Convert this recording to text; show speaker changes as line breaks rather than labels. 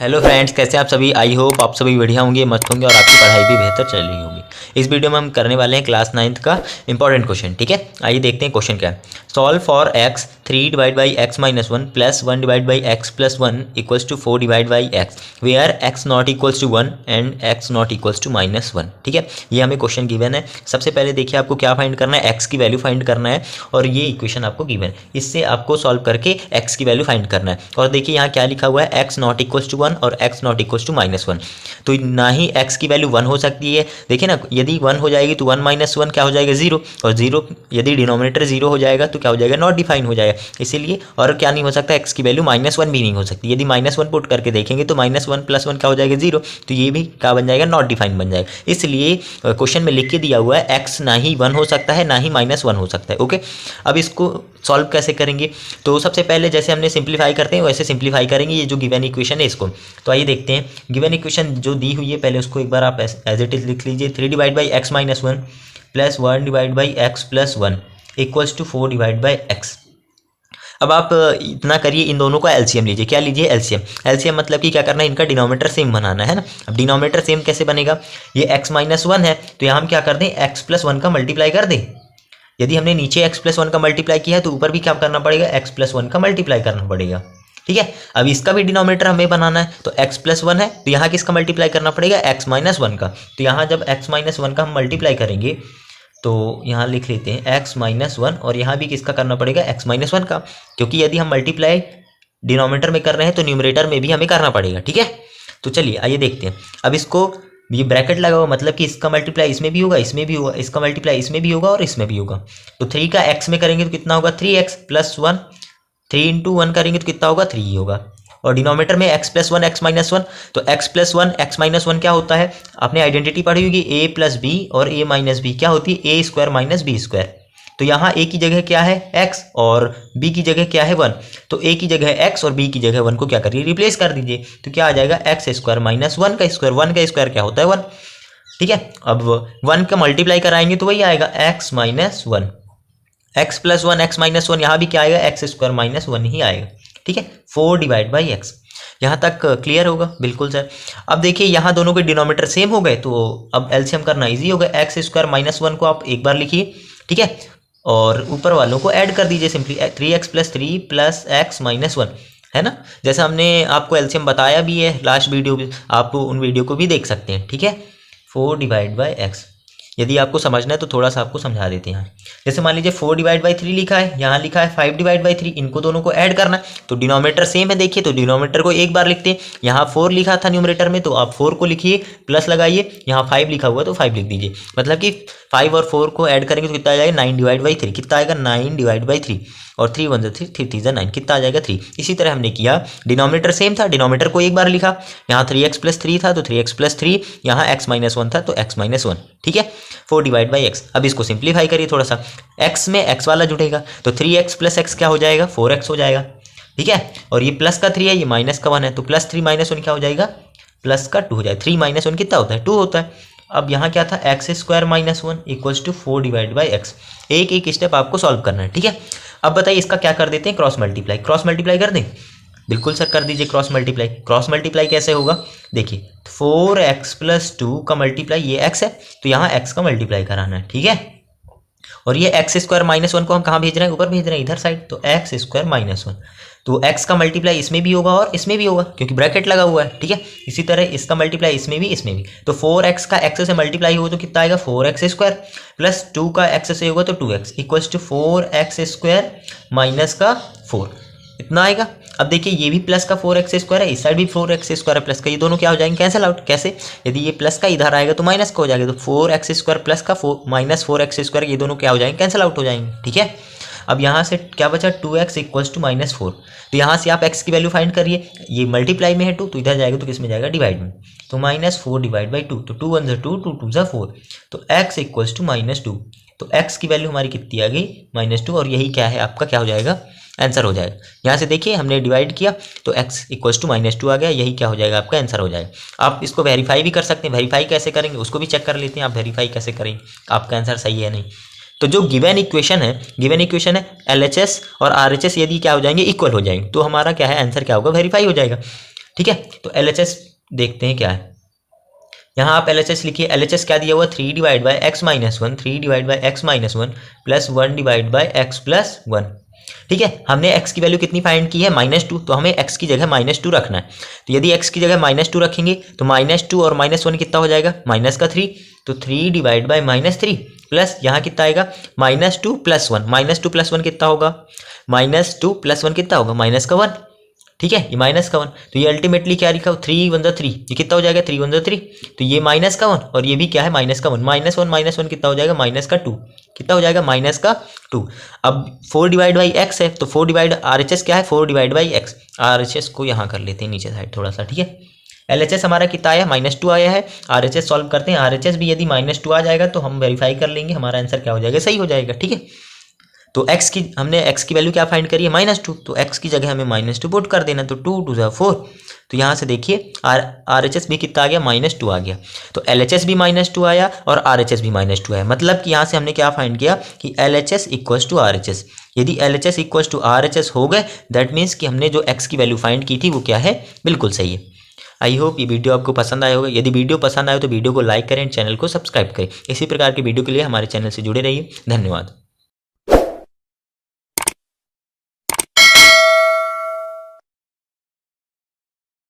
Hello friends, कैसे आप सभी। आई होप आप सभी बढ़िया होंगे, मस्त होंगे और आपकी पढ़ाई भी बेहतर चल रही होगी। इस वीडियो में हम करने वाले हैं क्लास 9th का इंपॉर्टेंट क्वेश्चन। ठीक है, आइए देखते हैं क्वेश्चन क्या है। Solve for x 3 divide by x minus 1 plus 1 divide by x plus 1 equals to 4 divide by x where x not equals to 1 and x not equals to -1। ठीक है, ये हमें क्वेश्चन गिवन है। सबसे पहले देखिए आपको क्या फाइंड करना है, एक्स की वैल्यू फाइंड करना है और ये इक्वेशन आपको गिवन है। इससे आपको सॉल्व करके एक्स की वैल्यू फाइंड करना है। और देखिए यहाँ क्या लिखा हुआ है, एक्स नॉट इक्वल्स टू 1 और एक्स नॉट इक्वल्स टू -1। तो ना ही एक्स की वैल्यू 1 हो सकती है, देखिए ना, यदि 1 हो जाएगी तो 1 - 1 क्या हो जाएगा, 0। और 0 यदि डिनोमिनेटर 0 हो जाएगा तो क्या हो जाएगा, नॉट डिफाइन हो जाएगा। इसीलिए और क्या नहीं हो सकता, एक्स की वैल्यू -1 भी नहीं हो सकती। यदि -1 पुट करके देखेंगे तो -1 + 1 क्या हो जाएगा, 0। तो ये भी क्या बन जाएगा, नॉट डिफाइन बन जाएगा। इसलिए क्वेश्चन में लिख के दिया हुआ है एक्स ना ही 1 हो सकता है ना ही -1 हो सकता है। ओके, अब इसको सॉल्व कैसे करेंगे, तो सबसे पहले जैसे हमने सिंप्लीफाई करते हैं वैसे सिंप्लीफाई करेंगे ये जो गिवन इक्वेशन है इसको। तो आइए देखते हैं, गिवन इक्वेशन जो दी हुई है पहले उसको एक बार आप एज इट इज लिख लीजिए। 3 divide by x minus 1 plus 1 divide by x plus 1 equals to 4 divide by x. अब आप इतना करिए, इन दोनों का एलसीएम लीजिए। क्या लीजिए, एलसीएम। एलसीएम मतलब कि क्या करना है, इनका डिनोमिनेटर सेम बनाना है ना। अब डिनोमिनेटर सेम कैसे बनेगा, ये x - 1 है तो यहाँ हम क्या कर दें, x + 1 का मल्टीप्लाई कर दें। यदि हमने नीचे x + 1 का मल्टीप्लाई किया है तो ऊपर भी क्या करना पड़ेगा, x + 1 का मल्टीप्लाई करना पड़ेगा। ठीक है, अब इसका भी डिनोमिनेटर हमें बनाना है तो x + 1 है तो यहाँ किसका मल्टीप्लाई करना पड़ेगा, x - 1 का। तो यहाँ जब x - 1 का हम मल्टीप्लाई करेंगे तो यहाँ लिख लेते हैं x - 1 और यहाँ भी किसका करना पड़ेगा, x - 1 का। क्योंकि यदि हम मल्टीप्लाई डिनोमिनेटर में कर रहे हैं तो न्यूमरेटर में भी हमें करना पड़ेगा। ठीक है, तो चलिए आइए देखते हैं। अब इसको ये ब्रैकेट लगा हुआ मतलब कि इसका मल्टीप्लाई इसमें भी होगा, इसमें भी होगा, इसका मल्टीप्लाई इसमें भी होगा और इसमें भी होगा। तो 3 का x में करेंगे तो कितना होगा, 3x + 1। 3 × 1 करेंगे तो कितना होगा, 3 ही होगा। और डिनोमिनेटर में x + 1 x - 1, तो x + 1 x - 1 क्या होता है, आपने आइडेंटिटी पढ़ी होगी, a + b और a - b क्या होती है, a² - b²। तो यहाँ a की जगह क्या है, x और b की जगह क्या है, 1। तो a की जगह x और b की जगह 1 को क्या करिए, रिप्लेस कर दीजिए। तो क्या आ जाएगा, x² - 1 का स्क्वायर, 1 का स्क्वायर क्या होता है, 1। ठीक है, अब 1 का मल्टीप्लाई कराएंगे तो वही आएगा x - 1। x + 1 x - 1 यहाँ भी क्या आएगा, x² - 1 ही आएगा। ठीक है, 4 डिवाइड बाई एक्स। यहाँ तक क्लियर होगा, बिल्कुल सर। अब देखिए यहाँ दोनों के डिनोमिनेटर सेम हो गए तो अब एलसीएम करना इजी होगा। x² - 1 को आप एक बार लिखिए, ठीक है, और ऊपर वालों को ऐड कर दीजिए सिंपली। 3x + 3 + x - 1 है ना, जैसा हमने आपको एलसीएम बताया भी है लास्ट वीडियो में, आप उन वीडियो को भी देख सकते हैं। ठीक है, 4 डिवाइड बाई एक्स। यदि आपको समझना है तो थोड़ा सा आपको समझा देते हैं। जैसे मान लीजिए 4 डिवाइड बाई 3 लिखा है, यहाँ लिखा है 5 डिवाइड बाई 3, इनको दोनों को ऐड करना है। तो डिनोमिनेटर सेम है, देखिए, तो डिनोमिनेटर को एक बार लिखते हैं। यहाँ 4 लिखा था न्यूमरेटर में तो आप 4 को लिखिए, प्लस लगाइए। यहाँ 5 लिखा हुआ तो 5 लिख दीजिए। मतलब कि 5 और 4 को ऐड करेंगे तो कितना आ जाएगा, 9 डिवाइड बाई 3। कितना आएगा, 9 डिवाइड बाई 3। और 3 × 1 = 3, 3 × 3 = 9, कितना आ जाएगा, 3। इसी तरह हमने किया, डिनोमिनेटर सेम था, डिनोमिनेटर को एक बार लिखा। यहाँ 3x + 3 था तो 3x + 3, यहाँ x - 1 था तो x - 1। ठीक है, 4 डिवाइड बाई एक्स। अब इसको सिंप्लीफाई करिए थोड़ा सा, x में x वाला जुड़ेगा तो 3x + x क्या हो जाएगा, 4x हो जाएगा। ठीक है, और ये प्लस का 3 है, ये माइनस का 1 है तो +3 - 1 क्या हो जाएगा, प्लस का 2 हो जाएगा। 3 - 1 कितना होता है, 2 होता है। अब यहाँ क्या था, x² - 1 equals to 4 divide by x. एक एक स्टेप आपको सॉल्व करना है। ठीक है, अब बताइए इसका क्या कर देते हैं, क्रॉस मल्टीप्लाई। क्रॉस मल्टीप्लाई कर दें, बिल्कुल सर कर दीजिए क्रॉस मल्टीप्लाई। क्रॉस मल्टीप्लाई कैसे होगा, देखिए 4x + 2 का मल्टीप्लाई, ये x है तो यहाँ x का मल्टीप्लाई कराना है। ठीक है, और ये x² - 1 को हम कहाँ भेज रहे हैं, ऊपर भेज रहे हैं, इधर साइड। तो x² - 1 तो x का मल्टीप्लाई इसमें भी होगा और इसमें भी होगा क्योंकि ब्रैकेट लगा हुआ है। ठीक है, इसी तरह इसका मल्टीप्लाई इसमें भी इसमें भी। तो 4x का x से मल्टीप्लाई होगा तो कितना आएगा, 4x² प्लस 2 का x से होगा तो 2x equals to 4x² minus का 4, इतना आएगा। अब देखिए ये भी प्लस का 4x² है, इस साइड भी 4x² है प्लस का, ये दोनों क्या हो जाएंगे, कैंसिल आउट। कैसे, यदि ये प्लस का इधर आएगा तो माइनस का हो जाएगा, तो 4x² प्लस का -4x², ये दोनों क्या हो जाएंगे, कैंसिल आउट हो जाएंगे। ठीक है, अब यहाँ से क्या बचा, 2x इक्वल्स टू -4। तो यहाँ से आप x की वैल्यू फाइंड करिए, ये मल्टीप्लाई में है 2 तो इधर जाएगा तो किस में जाएगा, डिवाइड में। तो -4 डिवाइड बाई 2, तो 2 × 1 = 2, 2 × 2 = 4, तो x इक्वल्स टू -2। तो x की वैल्यू हमारी कितनी आ गई, -2, और यही क्या है आपका, क्या हो जाएगा, आंसर हो जाएगा। यहाँ से देखिए हमने डिवाइड किया तो x इक्वल्स टू -2 आ गया, यही क्या हो जाएगा, आपका आंसर हो जाएगा। आप इसको वेरीफाई भी कर सकते हैं, वेरीफाई कैसे करेंगे उसको भी चेक कर लेते हैं। आप वेरीफाई कैसे करेंगे आपका आंसर सही है नहीं। तो जो गिवन इक्वेशन है LHS और RHS यदि क्या हो जाएंगे, इक्वल हो जाएंगे तो हमारा क्या है, आंसर क्या होगा, वेरीफाई हो जाएगा। ठीक है, तो LHS देखते हैं क्या है। यहाँ आप LHS लिखिए। LHS क्या दिया हुआ, 3 divide by x minus one, 3 divide by x minus one plus 1 divide by x plus 1। ठीक है, हमने x की वैल्यू कितनी फाइंड की है, -2, तो हमें x की जगह -2 रखना है। तो यदि x की जगह -2 रखेंगे तो -2 और -1 कितना हो जाएगा, -3, तो 3 डिवाइड बाई -3 प्लस यहाँ कितना आएगा, -2 प्लस 1, -2 प्लस 1 कितना होगा, -2 प्लस 1 कितना होगा, -1। ठीक है, ये -1, तो ये अल्टीमेटली क्या लिखा, 3 1 3, ये कितना हो जाएगा, 3 1 3, तो ये -1 और ये भी क्या है, -1, -1 कितना हो जाएगा, -2, कितना हो जाएगा, -2। अब 4 डिवाइड बाई एक्स है, तो 4 डिवाइड RHS क्या है, 4 डिवाइड बाई एक्स। RHS को यहाँ कर लेते हैं नीचे साइड थोड़ा सा। ठीक है, LHS हमारा कितना आया, -2 आया है। RHS सॉल्व करते हैं। RHS भी यदि -2 आ जाएगा तो हम वेरीफाई कर लेंगे, हमारा आंसर क्या हो जाएगा, सही हो जाएगा। ठीक है, तो हमने x की वैल्यू क्या फाइंड करी है, -2, तो x की जगह हमें -2 पुट कर देना, तो 2 2 4। तो यहाँ से देखिए RHS भी कितना आ गया, -2 आ गया। तो LHS भी -2 आया और RHS भी -2 आया। मतलब कि यहाँ से हमने क्या फाइंड किया कि LHS इक्वल्स टू RHS। यदि LHS इक्वल्स टू RHS हो गए, दैट मीन्स कि हमने जो x की वैल्यू फाइंड की थी वो क्या है, बिल्कुल सही है। आई होप ये वीडियो आपको पसंद आया होगा। यदि वीडियो पसंद आए तो वीडियो को लाइक करें, चैनल को सब्सक्राइब करें। इसी प्रकार की वीडियो के लिए हमारे चैनल से जुड़े रहिए। धन्यवाद।